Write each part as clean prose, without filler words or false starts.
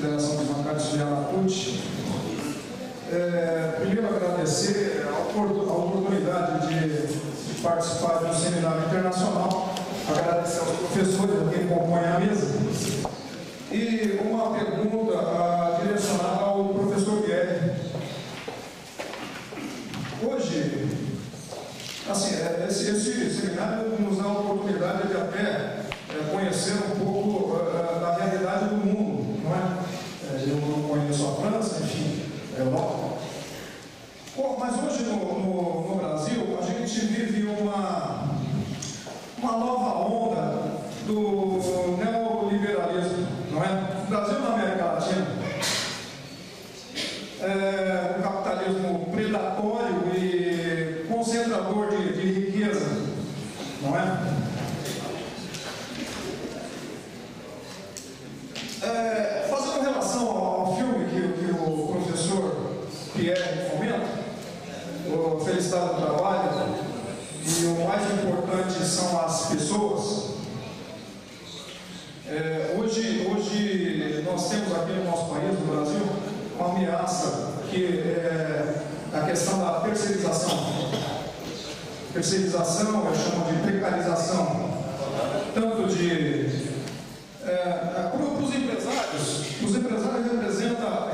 Federação dos Bancários Filial da CUT. Primeiro, agradecer a oportunidade de participar de um seminário internacional, agradecer aos professores que compõem a mesa, e uma pergunta direcionada ao professor Pierre. Hoje, assim, esse seminário nos dá a oportunidade de até conhecer um pouco da realidade do mundo, não é? Eu não conheço a França, enfim, a Europa. Mas hoje no Brasil a gente vive uma nova onda do neoliberalismo, não é? O Brasil na América Latina é um capitalismo predatório e concentrador de riqueza, não é? Fazendo relação ao filme que o professor Pierre comenta, o Felicidade do Trabalho, e o mais importante são as pessoas. Hoje nós temos aqui no nosso país, no Brasil, uma ameaça que é a questão da terceirização. Terceirização, eu chamo de precarização, tanto de para os empresários. Os empresários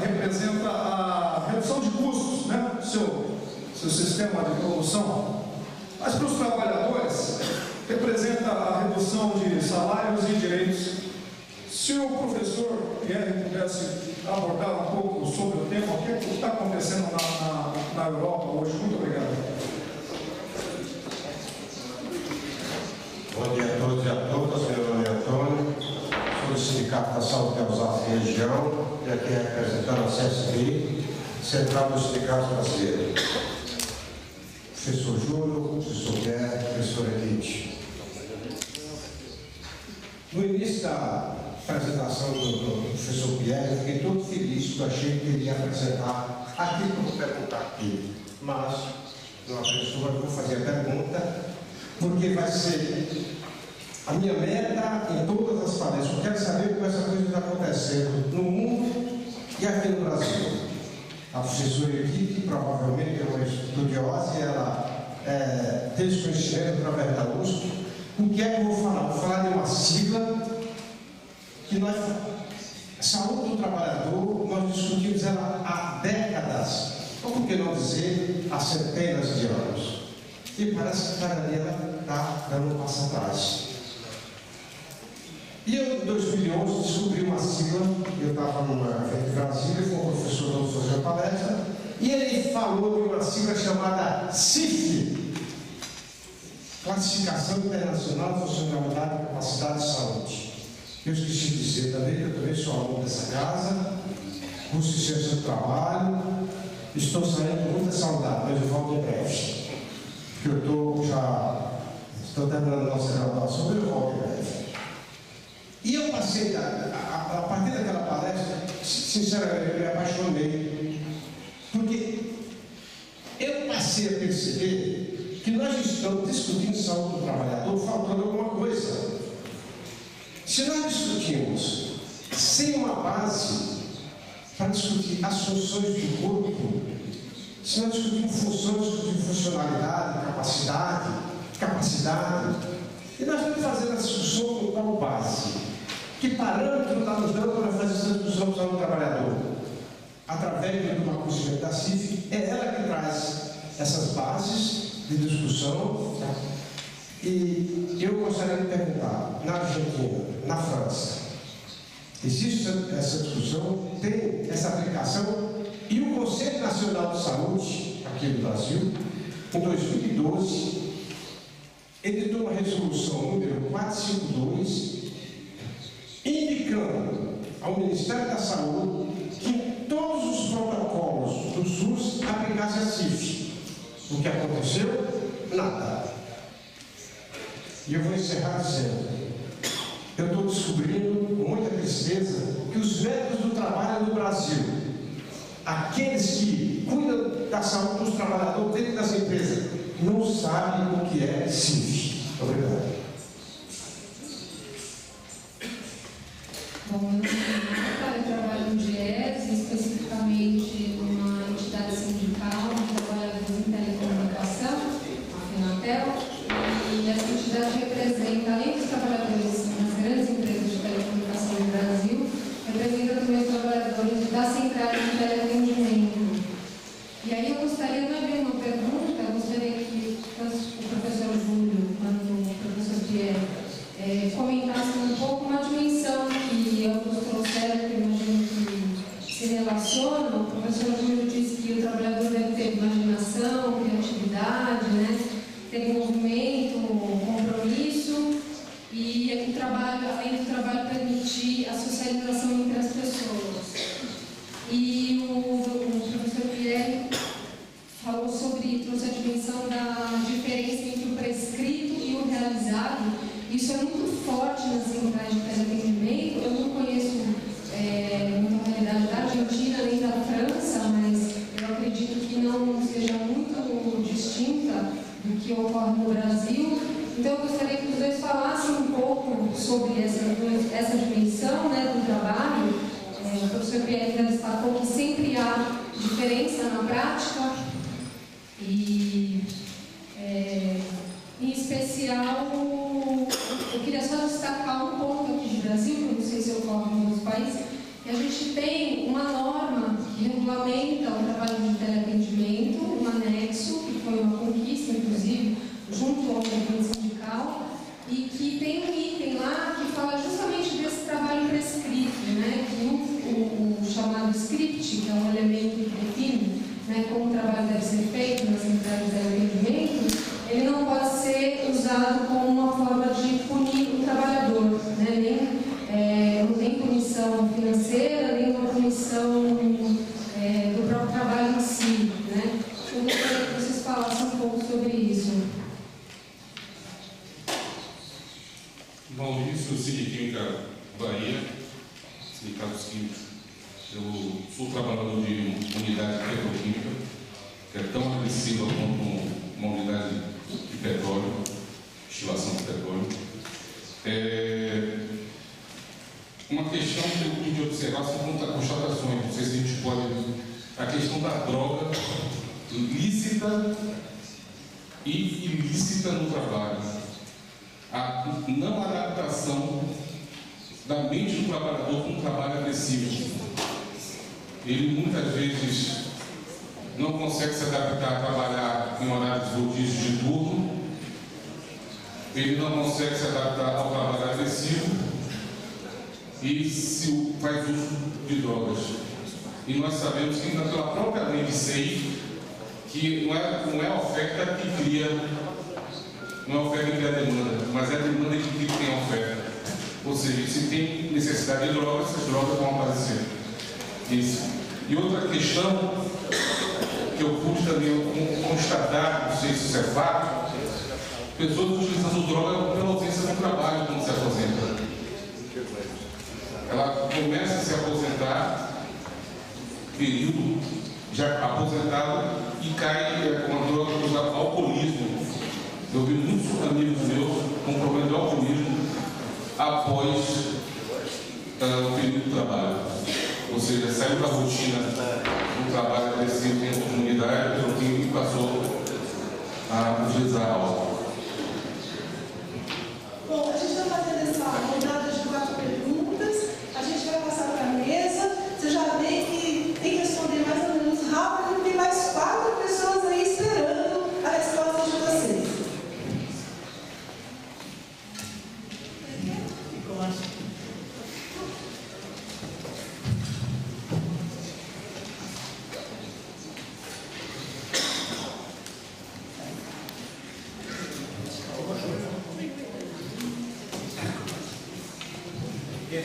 representa a redução de custos, né? Seu sistema de produção. Mas para os trabalhadores representa a redução de salários e direitos. Se o professor Pierre pudesse abordar um pouco sobre o tema, o que está acontecendo na Europa hoje? Muito obrigado. Bom dia a todos e a todas, meu nome é Antônio, sou do Sindicato da Saúde da Alsácia e Região, e aqui representando a CSB, Central dos Sindicatos Brasileiros. Professor Júlio, professor Pierre, professor Elite. No início da apresentação do professor Pierre, eu fiquei todo feliz, porque eu achei que ele ia apresentar aquilo que eu vou perguntar aqui. Mas, não apressou, eu vou fazer a pergunta, porque vai ser a minha meta em todas as palestras. Eu quero saber como essa coisa está acontecendo no mundo e aqui no Brasil. A professora Edith, provavelmente é uma estudiosa, e ela tem esse conhecimento através da USP. O que é que eu vou falar? Vou falar de uma sigla que nós, saúde do trabalhador, nós discutimos ela há décadas, ou por que não dizer há centenas de anos. E parece que cada dia ela está dando um passo atrás. E eu, em 2011, descobri uma sigla. Eu estava numa evento em Brasília, com o professor Dom fazer uma palestra, e ele falou de uma sigla chamada CIF, Classificação Internacional de Funcionalidade, Capacidade e Saúde. Eu esqueci de dizer também que eu também sou aluno dessa casa, curso de Ciência do Trabalho, estou saindo com muita saudade, mas eu volto em breve, porque eu estou terminando a nossa graduação, eu volto em breve. E eu passei, a partir daquela palestra, sinceramente, eu me apaixonei, porque eu passei a perceber que nós estamos discutindo saúde do trabalhador faltando alguma coisa. Se nós discutimos sem uma base para discutir as funções do corpo, se nós discutimos funções de funcionalidade, capacidade, e nós vamos fazer a discussão com qual base? Que parâmetro está nos dando para fazer essa discussão com o trabalhador? Através de uma conhecimento da CIF, é ela que traz essas bases de discussão. Tá? E eu gostaria de perguntar, na Argentina, na França, existe essa discussão, tem essa aplicação, e o Conselho Nacional de Saúde, aqui no Brasil, em 2012, editou uma resolução número 452, indicando ao Ministério da Saúde que todos os protocolos do SUS aplicassem a CIF. O que aconteceu? Nada. E eu vou encerrar dizendo, eu estou descobrindo com muita tristeza que os médicos do trabalho no Brasil, aqueles que cuidam da saúde dos trabalhadores dentro das empresas, não sabem o que é CIF. Obrigado. Bom, eu trabalho no professora Júlia disse que o trabalhador deve ter imaginação, criatividade, né? Ter movimento, compromisso, e o trabalho, além do trabalho, permitir a socialização entre as pessoas. E o professor Pierre falou trouxe a dimensão da diferença entre o prescrito e o realizado. Isso é muito forte nas centrais de teleatendimento. Eu não conheço muita realidade da Argentina nem da França, mas eu acredito que não seja muito distinta do que ocorre no Brasil. Então, eu gostaria que os dois falassem um pouco sobre essa dimensão, né, do trabalho. O professor Pierre destacou que sempre há diferença na prática e, em especial, eu queria só destacar um ponto aqui do Brasil, não sei se ocorre em outros países, que a gente tem uma norma que regulamenta o trabalho de teleatendimento, um anexo, que foi uma conquista, inclusive, junto ao movimento sindical, e que tem um item lá que fala justamente desse trabalho prescrito, né, que o chamado script, que é um elemento que define, né, como o trabalho deve ser feito nas centrais de atendimento, ele não pode ser usado como uma forma de punir o trabalhador, né, nem punição financeira, nem uma punição do próprio trabalho em si, né. Eu gostaria que vocês falassem um pouco sobre isso. Maurício, Siniquímica, Bahia, Sindicatos Químicos. Eu sou trabalhador de unidade petroquímica, que é tão agressiva quanto uma unidade de petróleo, destilação de petróleo. Uma questão que eu pude observar são constatações, não sei se a gente pode. A questão da droga lícita e ilícita no trabalho. A não adaptação da mente do trabalhador com um trabalho agressivo. Ele muitas vezes não consegue se adaptar a trabalhar em horários de rodízio de turno, ele não consegue se adaptar ao trabalho agressivo e se faz uso de drogas. E nós sabemos que ainda pela própria lei de SEI, que não é a oferta que cria, não é a oferta que cria a demanda, mas é a demanda que tem a oferta. Ou seja, se tem necessidade de drogas, essas drogas vão aparecer. Isso. E outra questão que eu pude também constatar, não sei se isso é fato, pessoas utilizando droga pela ausência do trabalho quando se aposenta. Ela começa a se aposentar, período já aposentado, e cai com a droga do alcoolismo. Eu vi muitos amigos meus com problema de alcoolismo após o período do trabalho. Ou seja, saiu da rotina do trabalho agressivo em comunidade, e passou a utilizar álcool. Bom, a gente está fazendo essa rodada de 4 perguntas, a gente vai passar para a mesa. Você já vê que tem que responder mais ou menos rápido, tem mais 4 pessoas aí esperando a resposta de vocês.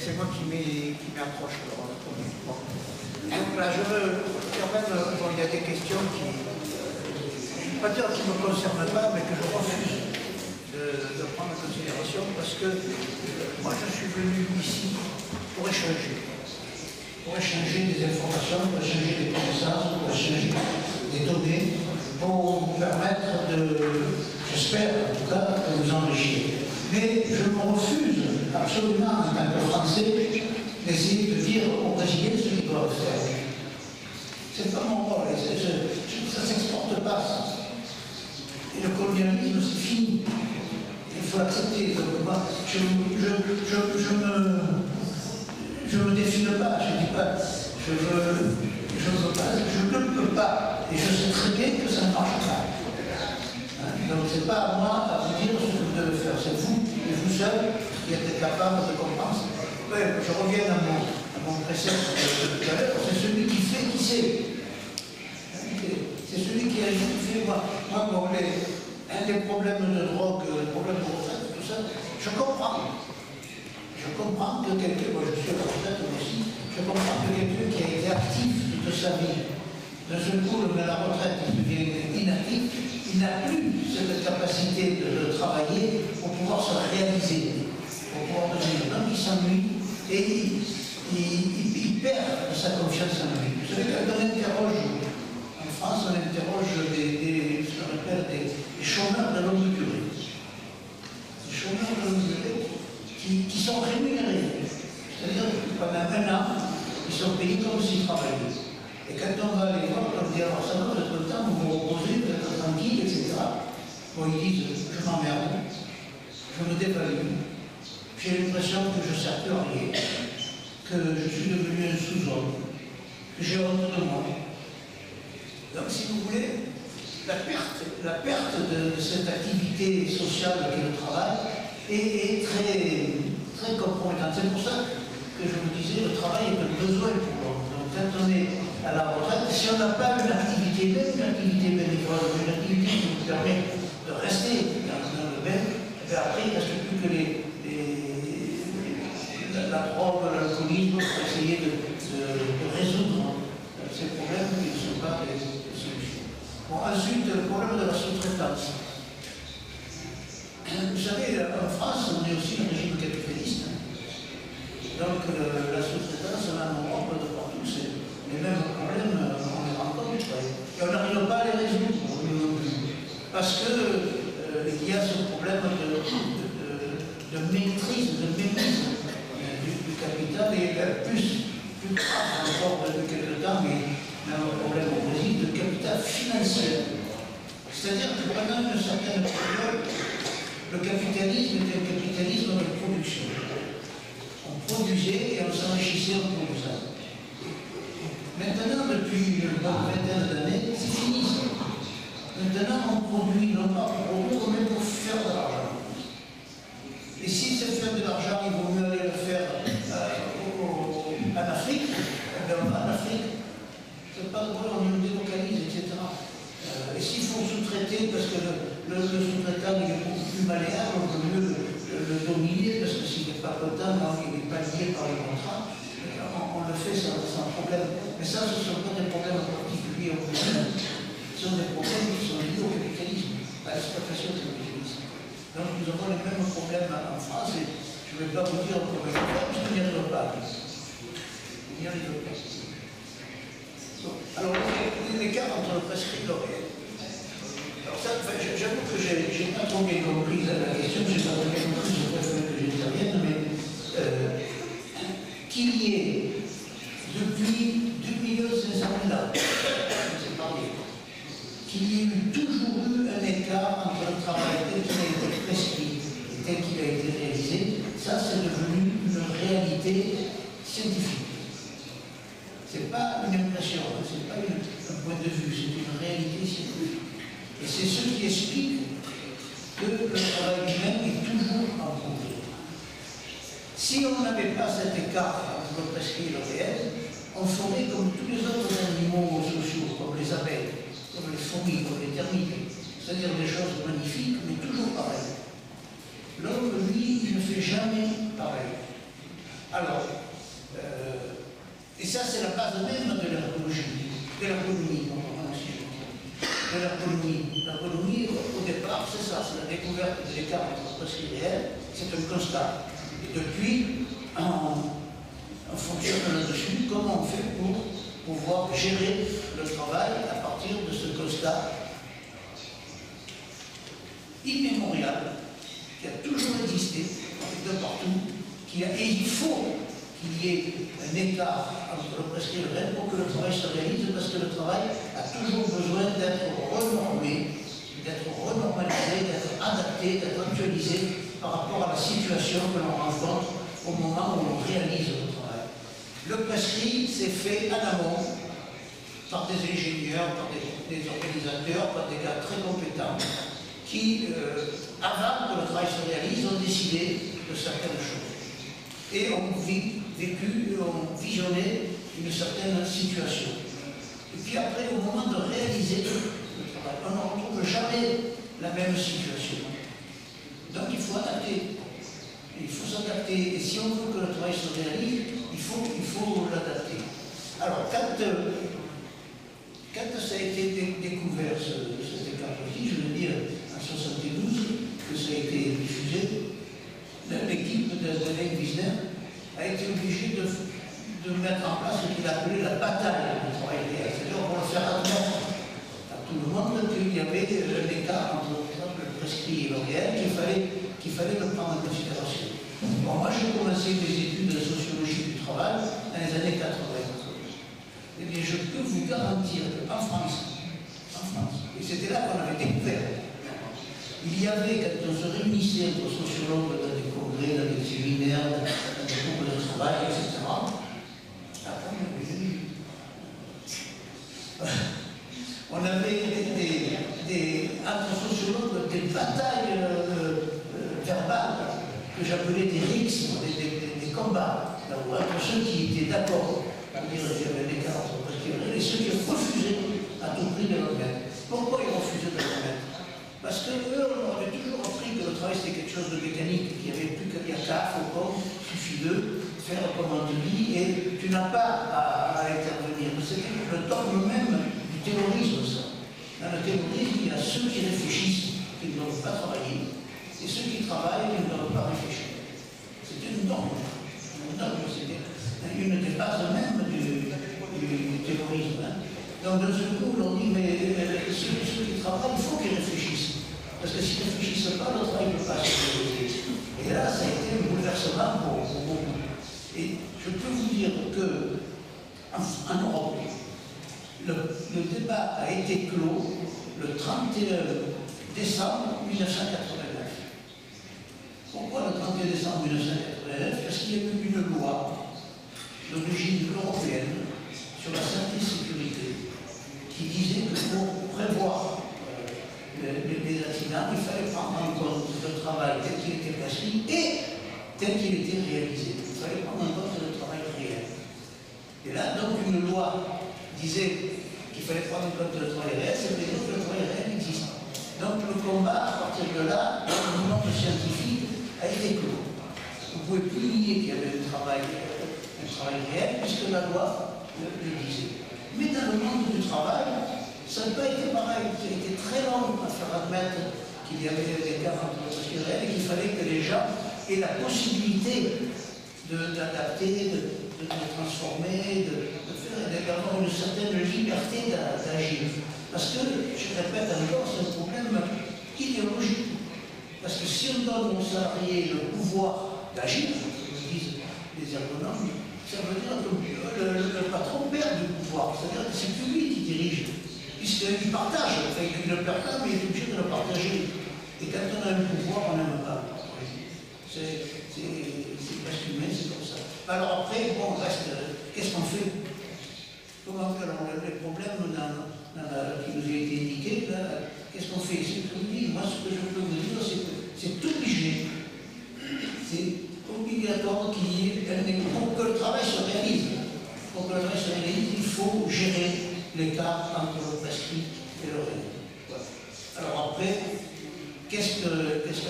C'est moi qui m'approche dans le premier point. Donc là, je veux quand même, bon, il y a des questions qui, je ne vais pas dire qui ne me concernent pas, mais que je refuse de prendre en considération parce que moi je suis venu ici pour échanger des informations, pour échanger des connaissances, pour échanger des données, pour vous permettre de, j'espère en tout cas, de vous enrichir. Mais je me refuse absolument, en tant que Français, d'essayer de dire aux Brésiliens ce qu'ils doivent faire. C'est pas mon rôle, ça ne s'exporte pas. Ça. Et le colonialisme, c'est fini. Il faut l'accepter. Je me défile pas, je dis pas, je veux pas, je ne peux pas. Et je sais très bien que ça ne marche pas. Donc ce n'est pas à moi à vous dire ce que vous devez faire, c'est vous, et vous seul, qui êtes capable de comprendre. Ouais, je reviens à mon précepte de tout à l'heure, c'est celui qui fait qui sait. savez, moi bon, les problèmes de drogue, les problèmes de retraite, tout ça, je comprends. Je comprends que quelqu'un, moi je suis à la retraite aussi, je comprends que quelqu'un qui a été actif toute sa vie, d'un seul coup, à la retraite, il devient inactif, il n'a plus cette capacité de travailler pour pouvoir se réaliser, pour pouvoir devenir. Donc il s'ennuie et il perd sa confiance en lui. Vous savez, quand on interroge, en France, on interroge ce qu'on appelle des chômeurs de longue durée. Des chômeurs de longue durée qui sont rémunérés. C'est-à-dire que pendant un an, ils sont payés comme s'ils travaillaient. Et quand on va les voir, on dit alors ça va, vous êtes content, vous vous reposez, vous êtes tranquille, etc. Bon, ils disent je m'emmerde, je me dévalue, j'ai l'impression que je ne sers plus à rien, que je suis devenu un sous-homme, que j'ai honte de moi. Donc si vous voulez, la perte de cette activité sociale qu'est le travail est très, très compromettante. C'est pour ça que je vous disais, le travail est un besoin pour l'homme. Donc quand on est à la retraite, si on n'a pas une activité, même une activité bénévole, une activité qui nous permet de rester dans le bain, et après il ne reste plus que la drogue, l'alcoolisme pour essayer de résoudre ces problèmes qui ne sont pas des solutions. Bon, ensuite, le problème de la sous-traitance. Vous savez, en France, on est aussi un régime capitaliste. Donc la sous-traitance, on en Europe, de partout, c'est les mêmes problèmes, on les rencontre. Et on n'arrive pas à les résoudre. Parce qu'il y a ce problème de maîtrise, de mémise du capital, et plus grave encore depuis quelque temps, mais on a un problème au Brésil, de capital financier. C'est-à-dire que pendant une certaine période, le capitalisme était un capitalisme de production. On produisait et on s'enrichissait en produisant. Maintenant, depuis une bonne vingtaine d'années, c'est fini ça. Maintenant, on produit non pas pour produire, mais pour faire de l'argent. Et si c'est faire de l'argent, il vaut mieux aller le faire en Afrique. Eh bien, on va en Afrique. C'est pas de problème, on nous délocalise, etc. Et s'il faut sous-traiter, parce que le sous-traitant il est beaucoup plus malléable, on peut mieux le dominer, parce que s'il n'est pas content, il n'est pas lié par les contrats, on le fait sans problème. Mais ça, ce ne sont pas des problèmes particuliers au Brésil, ce sont des problèmes qui sont liés au capitalisme, à l'exploitation du capitalisme. Donc nous avons les mêmes problèmes en France, et je ne vais pas vous dire comment ils font, parce qu'il n'y arrive pas. Il n'y arrive pas. Alors, l'écart entre le prescrit et le réel. Alors ça, j'avoue que je n'ai pas trop bien compris la question, je n'ai pas trop bien compris, je préfère que j'intervienne, mais qu'il y ait depuis 2 500 000 ans, c'est parlé, qu'il y ait toujours eu un écart entre le travail tel qu'il a été prescrit et tel qu'il a été réalisé, ça c'est devenu une réalité scientifique. Ce n'est pas une impression, ce n'est pas un point de vue, c'est une réalité scientifique. Et c'est ce qui explique que le travail humain est toujours en progrès. Si on n'avait pas cet écart entre le prescrit et le réel, on ferait comme tous les autres animaux sociaux, comme les abeilles, comme les fourmis, comme les termites, c'est-à-dire des choses magnifiques, mais toujours pareilles. L'homme, lui, ne fait jamais pareil. Alors, et ça, c'est la base même de l'ergonomie, de l'ergonomie. L'ergonomie, au départ, c'est ça, c'est la découverte de l'écart entre le prescrit et le réel, c'est un constat. Et depuis, on fonctionne là-dessus, comment on fait pour pouvoir gérer le travail à partir de ce constat immémorial, qui a toujours existé, de partout, et il faut qu'il y ait un écart entre le prescrit et le réel pour que le travail se réalise, parce que le travail a toujours besoin d'être renormé, d'être renormalisé, d'être adapté, d'être actualisé par rapport à la situation que l'on rencontre au moment où l'on réalise le travail. Le prescrit, c'est fait en amont par des ingénieurs, par des organisateurs, par des gars très compétents qui, avant que le travail se réalise, ont décidé de certaines choses et ont vécu, ont visionné une certaine situation. Et puis après, au moment de réaliser le travail, on la même situation. Donc il faut adapter. Il faut s'adapter. Et si on veut que le travail se réalise, il faut l'adapter. Alors, quand ça a été découvert, cette écartogie, je veux dire, en 1972, que ça a été diffusé, l'équipe de Lev Wiesner a été obligée de mettre en place ce qu'il appelait la bataille du travail réel. C'est-à-dire pour le faire admettre à tout le monde qu'il y avait un écart entre, par exemple, le prescrit et le réel qu'il fallait le prendre en considération. Bon, moi j'ai commencé des études de sociologie du travail dans les années 80. Eh bien, je peux vous garantir qu'en France, et c'était là qu'on avait découvert, il y avait, quand on se réunissait entre sociologues dans des congrès, dans des séminaires, dans des groupes de travail, etc., on avait entre sociologues des batailles verbales que j'appelais des rixes, des combats, entre ceux qui étaient d'accord pour dire qu'il y avait des cas entre et ceux qui refusaient à tout prix de le mettre. Pourquoi ils refusaient de le mettre? Parce qu'eux, on avait toujours appris que le travail c'était quelque chose de mécanique, qu'il n'y avait plus qu'à dire CAF au compte, il suffit de faire comme on te dit, et tu n'as pas à intervenir. C'était le dogme même du terrorisme, ça. Dans le terrorisme, il y a ceux qui réfléchissent, qui ne doivent pas travailler, et ceux qui travaillent, qui ne doivent pas réfléchir. C'était une norme. C'était une des bases même du terrorisme. Hein. Donc, d'un seul coup, on dit, mais ceux qui travaillent, il faut qu'ils réfléchissent. Parce que s'ils ne réfléchissent pas, le travail ne peut pas se réaliser. Et là, ça a été un bouleversement pour beaucoup. Et je peux vous dire qu'en Europe, le débat a été clos le 31 décembre 1989. Pourquoi le 31 décembre 1989? Parce qu'il y a eu une loi d'origine européenne sur la santé et sécurité qui disait que pour prévoir les accidents, il fallait prendre en compte le travail tel qu'il était prescrit et tel qu'il était réalisé. Il fallait prendre en compte le travail réel. Et là, donc, une loi disait qu'il fallait prendre en compte le travail réel, ça veut dire que le travail réel existe. Donc, le combat, à partir de là, dans le monde scientifique, a été clos. Vous ne pouvez plus nier qu'il y avait un travail réel, puisque la loi le disait. Mais dans le monde du travail, ça n'a pas été pareil. Ça a été très long à faire admettre qu'il y avait des écarts entre le prescrit réel et qu'il fallait que les gens aient la possibilité d'adapter, de transformer, d'avoir une certaine liberté d'agir. Parce que, je répète encore, c'est un problème idéologique. Parce que si on donne aux salariés le pouvoir d'agir, comme disent les ergonomes, ça veut dire que le patron perd du pouvoir. C'est-à-dire que c'est plus lui qui dirige. Puisqu'il partage, enfin, il le perd pas, mais il est obligé de le partager. Et quand on a un pouvoir, on n'aime pas. C'est presque humain, c'est comme ça. Alors après, bon, reste, qu'est-ce qu'on fait? Comment faire? Alors, les problèmes qui nous a été indiqués, qu'est-ce qu'on fait? C'est comme dit, moi, ce que je peux vous dire, c'est que c'est obligé. C'est obligatoire pour que le travail se réalise. Pour que le travail se réalise, il faut gérer l'écart entre le prescrit et le réel. Voilà. Alors après, qu'est-ce qu'on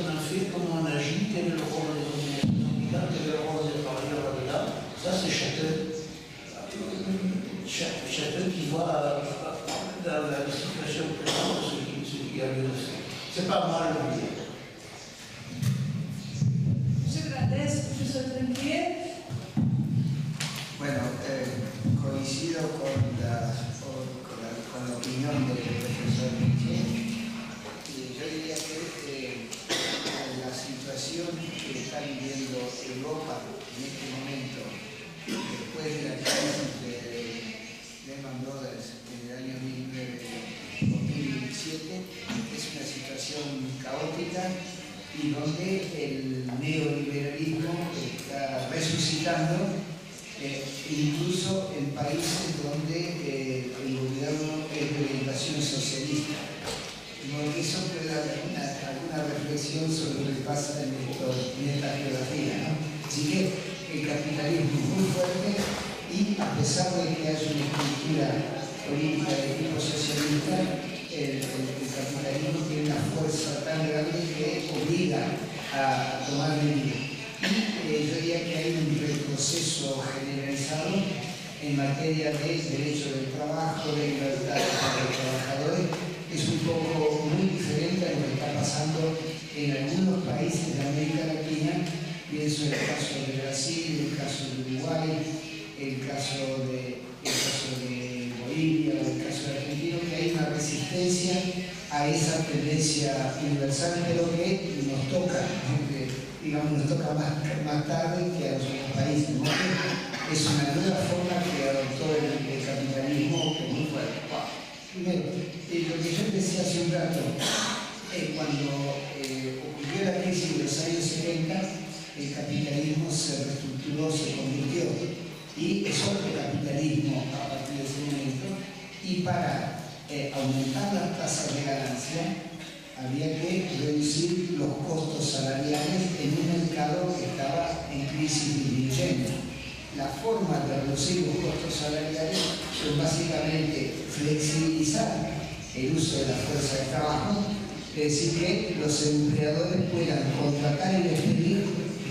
en fait, comment on agit, quel est le rôle des organisations syndicales, quel est le rôle des travailleurs là-dedans? Ça, c'est chacun qui voit dans la situation présente ce qui a lieu de faire. C'est pas mal de dire. Bueno, coincido con la opinión del profesor Michel. Yo diría que la situación que está viviendo Europa en este momento, después de la crisis de Lehman Brothers en el año 2007, es una situación caótica y donde el neoliberalismo está resucitando, incluso en países donde el gobierno es de orientación socialista. Eso puede dar alguna reflexión sobre lo que pasa en esta geografía, ¿no? Así que el capitalismo es muy fuerte y a pesar de que haya una estructura política de tipo socialista, el capitalismo tiene una fuerza fuerza tan grande que obliga a tomar medidas. Y yo diría que hay un retroceso generalizado en materia de derecho del trabajo, de libertad para los trabajadores. Es un poco muy diferente a lo que está pasando en algunos países de América Latina. Pienso en el caso de Brasil, el caso de Uruguay, el caso de Bolivia, el caso de Argentina, que hay una resistencia a esa tendencia universal, pero que nos toca, digamos, nos toca más tarde que a los otros países, ¿no? Es una nueva forma que adoptó el capitalismo, que es muy fuerte. Primero, lo que yo decía hace un rato, cuando ocurrió la crisis de los años 70, el capitalismo se reestructuró, se convirtió, y es otro capitalismo a partir de ese momento, y para aumentar las tasas de ganancia había que reducir los costos salariales en un mercado que estaba en crisis disminuyente. La forma de reducir los costos salariales es básicamente flexibilizar el uso de la fuerza de trabajo, es decir, que los empleadores puedan contratar y despedir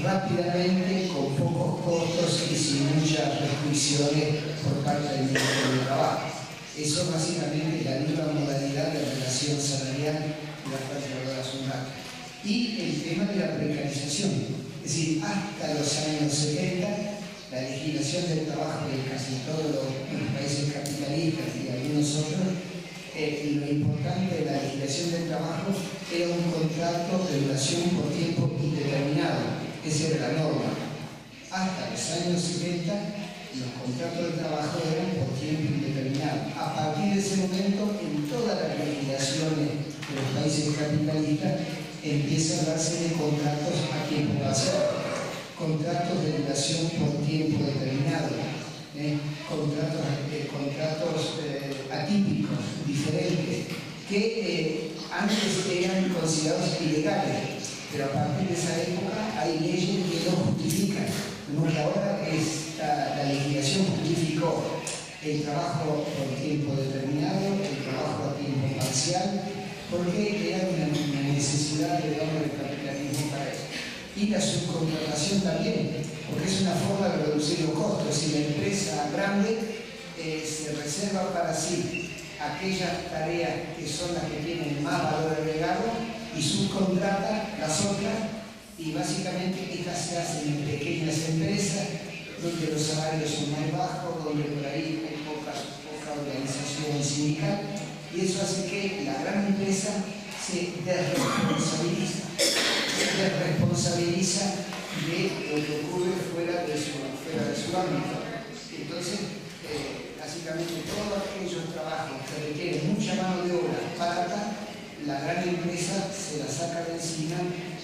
rápidamente, con pocos costos y sin muchas restricciones por parte del Ministerio de Trabajo. Eso básicamente es la nueva modalidad de relación salarial de la cual se habló hace un rato. Y el tema de la precarización. Es decir, hasta los años 70, la legislación del trabajo de casi todos los países capitalistas y algunos otros, lo importante de la legislación del trabajo era un contrato de duración por tiempo indeterminado. Esa era la norma. Hasta los años 70, los contratos de trabajo eran por tiempo indeterminado. A partir de ese momento, en todas las legislaciones de los países capitalistas, empieza a darse de contratos a tiempo parcial. Contratos de duración por tiempo determinado, contratos atípicos, diferentes, que antes eran considerados ilegales, pero a partir de esa época hay leyes que lo justifican, como que ahora la legislación justificó el trabajo por tiempo determinado, el trabajo a tiempo parcial, porque era una necesidad, digamos, del capitalismo para eso. Y la subcontratación también, porque es una forma de reducir los costos. Si la empresa grande se reserva para sí aquellas tareas que son las que tienen más valor agregado y subcontrata las otras, y básicamente estas se hacen en pequeñas empresas donde los salarios son más bajos, donde por ahí hay poca organización sindical, y eso hace que la gran empresa se desresponsabiliza de lo que ocurre fuera de su ámbito. Entonces, básicamente todos aquellos trabajos que requieren mucha mano de obra barata, la gran empresa se la saca de encima,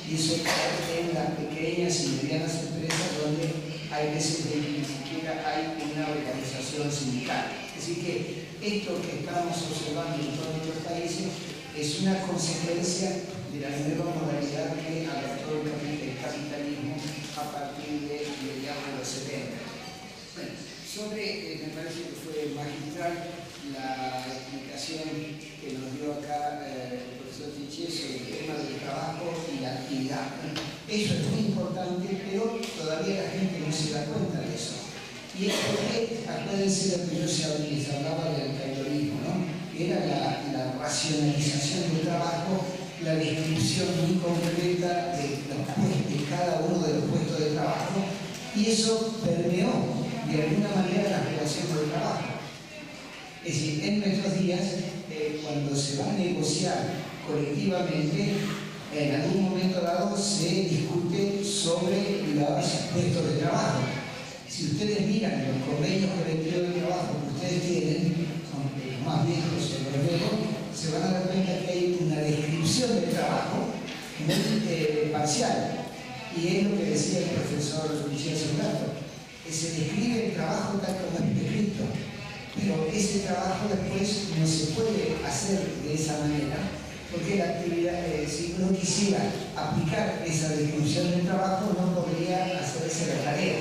y eso cae en las pequeñas y medianas empresas donde hay veces que ni siquiera hay una organización sindical. Así que esto que estamos observando en todos nuestros países es una consecuencia de la nueva modalidad que adoptó el capitalismo a partir de mediados de los 70. Bueno, me parece que fue magistral la explicación que nos dio acá el profesor Tiché sobre el tema del trabajo y la actividad. Eso es muy importante, pero todavía la gente no se da cuenta de eso. Y es porque, acuérdense de lo que yo les hablaba del taylorismo, ¿no? Que era la racionalización del trabajo, la descripción muy concreta de cada uno de los puestos de trabajo, y eso permeó de alguna manera la relación del trabajo. Es decir, en nuestros días, cuando se va a negociar colectivamente, en algún momento dado se discute sobre los puestos de trabajo. Si ustedes miran los convenios colectivos de trabajo que ustedes tienen, aunque los más viejos son los nuevos, se van a dar cuenta que hay una descripción del trabajo muy parcial. Y es lo que decía el profesor Michel Sobrato, que se describe el trabajo tal como es descrito, pero ese trabajo después no se puede hacer de esa manera, porque la actividad, si uno quisiera aplicar esa descripción del trabajo, no podría hacerse la tarea.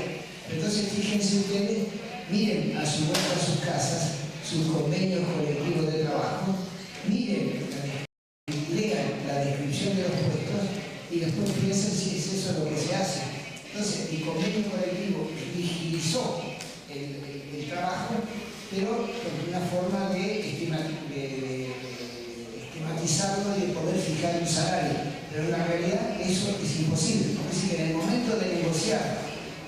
Entonces, fíjense ustedes, miren a su vuelta a sus casas, sus convenios colectivos de trabajo, miren, lean la descripción garantizarlo y de poder fijar un salario. Pero en la realidad eso es imposible. Es decir, que en el momento de negociar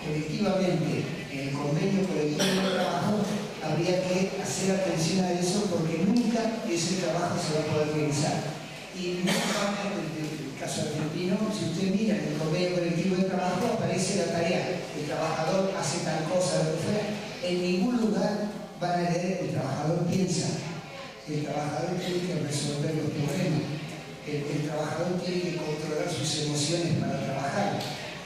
colectivamente el convenio colectivo de trabajo, habría que hacer atención a eso porque nunca ese trabajo se va a poder realizar. Y no solamente en el caso argentino, si usted mira en el convenio colectivo de trabajo, aparece la tarea, el trabajador hace tal cosa, lo que fuera. En ningún lugar van a leer, el trabajador piensa, el trabajador tiene que resolver los problemas, el trabajador tiene que controlar sus emociones para trabajar,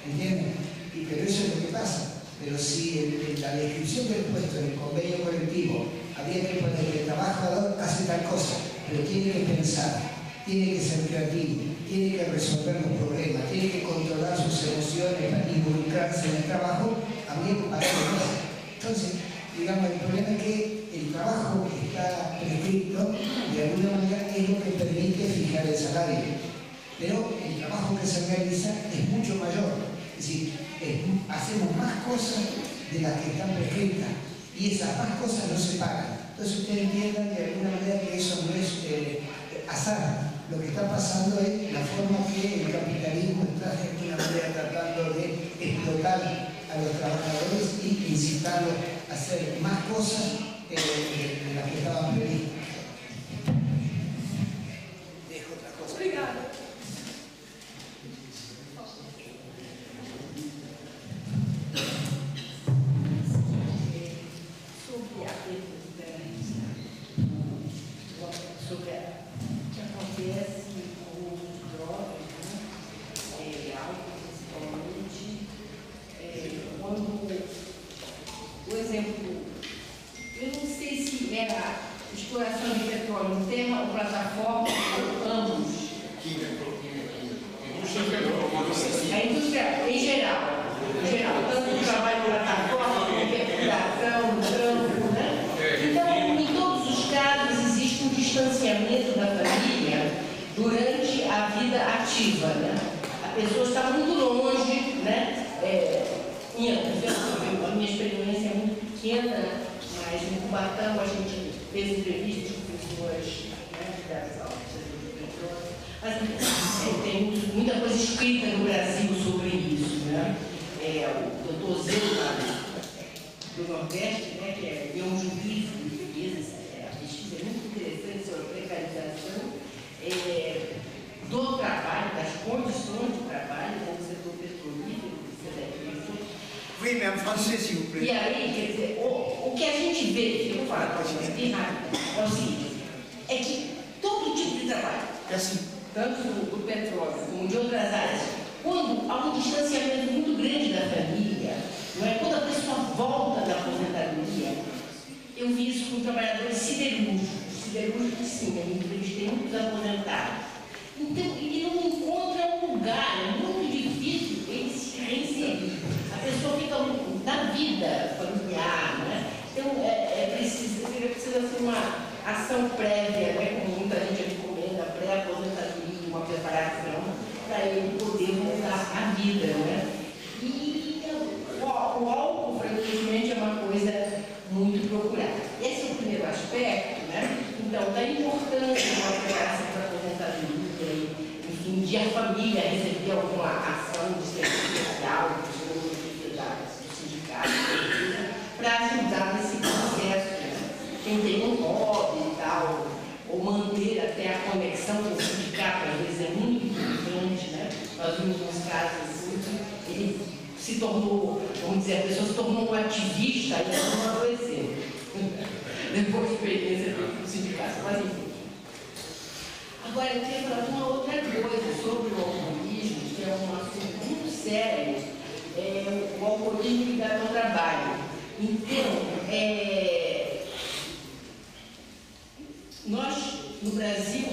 ¿entienden? Pero eso es lo que pasa. Pero si en la descripción del puesto en el convenio colectivo habría que poner que el trabajador hace tal cosa, pero tiene que pensar, tiene que ser creativo, tiene que resolver los problemas, tiene que controlar sus emociones para involucrarse en el trabajo, habría que pagarle más. Entonces, digamos, el problema es que el trabajo que está prescrito, de alguna manera, es lo que permite fijar el salario. Pero el trabajo que se realiza es mucho mayor. Es decir, hacemos más cosas de las que están prescritas y esas más cosas no se pagan. Entonces ustedes entiendan de alguna manera que eso no es azar. Lo que está pasando es la forma que el capitalismo está de alguna manera tratando de explotar a los trabajadores y incitarlos a hacer más cosas de las que estaban previstas. Dejo otra cosa. Obrigada. Sobre a pergunta, sobre o que acontece com o uso de drogas, né? Álcool principalmente, quando, por exemplo, eu não sei se era exploração de petróleo em terra ou plataforma, ou ambos. A indústria em geral, tanto o trabalho em plataforma, como perfuração, trampo, né? Então, em todos os casos, existe um distanciamento da família durante a vida ativa, né? A pessoa está muito longe, né? A minha experiência é muito pequena, mas em Cubatão a gente fez entrevistas com pessoas, né, das altas. Mas tem muita coisa escrita no Brasil sobre isso, né? O doutor Zema, do Nordeste, né, que deu um juízo de pesquisa, a pesquisa é muito interessante sobre a precarização do trabalho, das condições de trabalho no setor petrolífero, Oui, mais en français, s'il vous plaît. E aí, quer dizer, o que a gente vê, eu vou falar para vocês bem rápido, é o seguinte, é que todo tipo de trabalho, tanto do petróleo como de outras áreas, quando há um distanciamento muito grande da família, não é? Quando a pessoa volta da aposentadoria, eu vi isso com trabalhadores siderúrgicos, sim, eu entrevistei muitos aposentados. Então, ele não encontra um lugar, é muito difícil ele se reinserir. A pessoa fica na vida familiar, né? Então, precisa ser uma ação prévia, né? Como muita gente recomenda, pré-aposentadoria, uma preparação para ele poder voltar à vida, né? E o álcool, frequentemente, é uma coisa muito procurada. Esse é o primeiro aspecto, né? Então, da importância de uma preparação para a aposentadoria, enfim, de a família receber alguma ação de serviço social, do sindicato, para ajudar nesse processo. Quem tem um hobby e tal, ou manter até a conexão com o sindicato, às vezes é muito importante, né? Nós vimos uns casos assim que ele se tornou, vamos dizer, a pessoa se tornou um ativista e não adoeceu. Depois de experiência do sindicato, mas enfim. Agora, eu queria falar de uma outra coisa sobre o alcoolismo, que é um assunto muito sério, o alcoolismo ligado ao trabalho. Então, nós, no Brasil,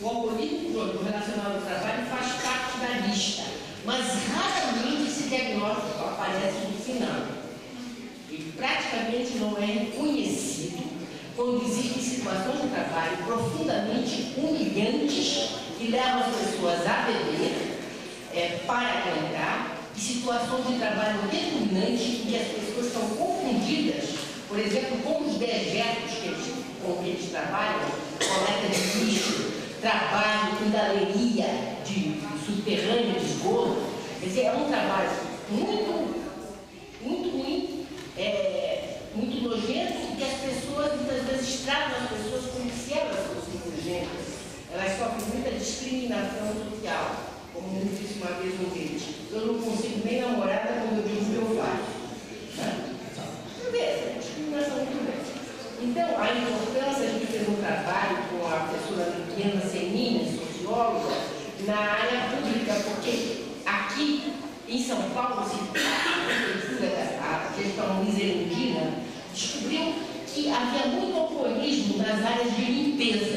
o alcoolismo relacionado ao trabalho faz parte da lista, mas raramente esse diagnóstico aparece no final. Ele praticamente não é reconhecido quando existem situações de trabalho profundamente humilhantes que levam as pessoas a beber, para cantar, e situações de trabalho determinantes em que as pessoas são confundidas, por exemplo, com os dejetos com que eles trabalham, coleta de lixo, de galeria, de subterrâneo, de esgoto. Quer dizer, é um trabalho muito ruim, muito nojento, que as pessoas muitas vezes tratam as pessoas como se elas fossem nojentas. Elas sofrem muita discriminação social. Como eu disse uma vez no vídeo, eu não consigo nem namorada quando eu digo o que eu faço. Beleza, discriminação muito grande. Então, a importância, a gente fez um trabalho com a professora Lidiana Senini, socióloga, na área pública, porque aqui em São Paulo, a gestão misericórdia descobriu que havia muito alcoolismo nas áreas de limpeza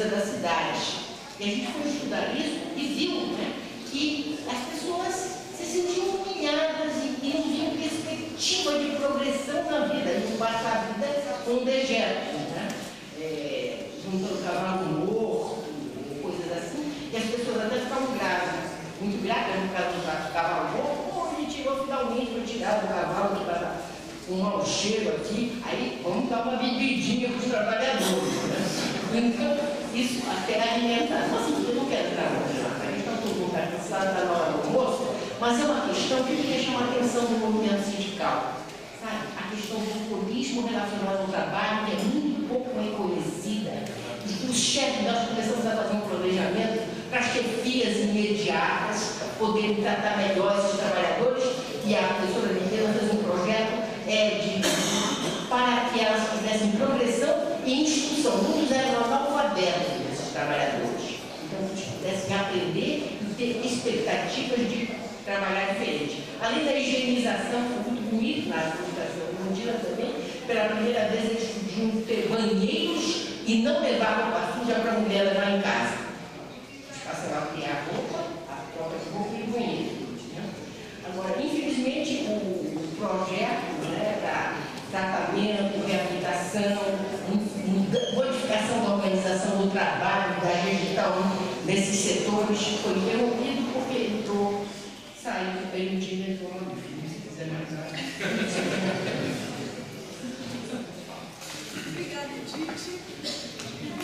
das cidades. E a gente foi estudar isso e viu, né, que as pessoas se sentiam humilhadas e não viam perspectiva de progressão na vida, e não passar a vida com dejetos, né? Juntando cavalo morto, coisas assim, e as pessoas até ficavam graves, muito graves, no caso do cavalo morto, a gente tirou finalmente para tirar do cavalo que estava com um mau cheiro aqui, aí vamos dar uma bebidinha para os trabalhadores, né? Então, isso até alimentar. Nossa, eu não quero entrar hoje, a gente está todo mundo cansado, está na hora do almoço, mas é uma questão que eu queria chamar a atenção do movimento sindical. Sabe? A questão do alcoolismo relacionado ao trabalho, que é muito pouco reconhecida. Os chefes, nós começamos a fazer um planejamento para chefias imediatas poderem tratar melhor esses trabalhadores, e a professora Lidiana fez um projeto para que elas tivessem progressão e instrução. Muitos eram analfabetos desses trabalhadores. Então, que eles pudessem aprender e ter expectativas de trabalhar diferente. Além da higienização, foi muito bonito na administração Mundina também, pela primeira vez eles podiam ter banheiros e não levar roupa suja para a mulher levar em casa. Eles passaram a criar roupa, a troca de roupa e banheiro. Né? Agora, infelizmente, o projeto, né, da tratamento, reabilitação, modificação da organização do trabalho, da gestão nesses setores foi interrompido porque saiu permitindo a entrou se quiser mais nada. Obrigada, Titi.